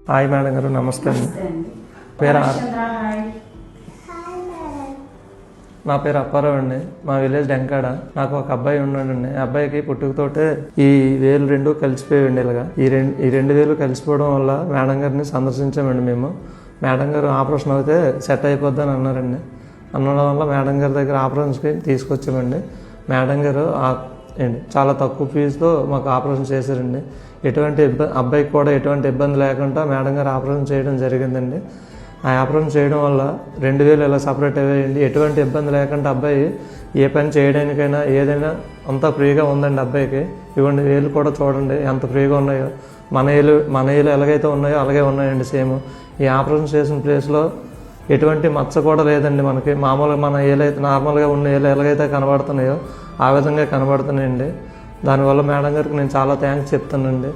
Hi madam గారు, నమస్తే అండి. నా పేరు అప్పారావు అండి. మా విలేజ్ డెంకాడ. నాకు ఒక అబ్బాయి ఉన్నాడండి. అబ్బాయికి పుట్టుకతోటే ఈ వేలు రెండు కలిసిపోయాయండి. ఇలాగా ఈ రెండు వేలు కలిసిపోవడం వల్ల మేడం గారిని సందర్శించామండి మేము. మేడం గారు ఆపరేషన్ అయితే సెట్ అయిపోద్దని అన్నారండి. అనడం వల్ల మేడం గారి దగ్గర ఆపరేషన్కి తీసుకొచ్చామండి. మేడం గారు చాలా తక్కువ ఫీజుతో మాకు ఆపరేషన్ చేశారండి. అబ్బాయికి కూడా ఎటువంటి ఇబ్బంది లేకుండా మేడం గారు ఆపరేషన్ చేయడం జరిగిందండి. ఆ ఆపరేషన్ చేయడం వల్ల 2000 ఇలా సపరేట్ అయ్యాయండి. ఎటువంటి ఇబ్బంది లేకుండా అబ్బాయి ఏ పని చేయడానికైనా ఏదైనా అంతా ఫ్రీగా ఉందండి అబ్బాయికి. ఇవ్వండి వేలు కూడా చూడండి ఎంత ఫ్రీగా ఉన్నాయో. మన ఏలు ఎలాగైతే ఉన్నాయో అలాగే ఉన్నాయండి సేమ్. ఈ ఆపరేషన్ చేసిన ప్లేస్లో ఎటువంటి మచ్చ కూడా లేదండి. మనకి మామూలుగా మన ఏలైతే నార్మల్గా ఉన్న ఏలు ఎలాగైతే కనబడుతున్నాయో ఆ విధంగా కనబడుతున్నాయండి. దానివల్ల మేడం గారికి నేను చాలా థ్యాంక్స్ చెప్తానండి.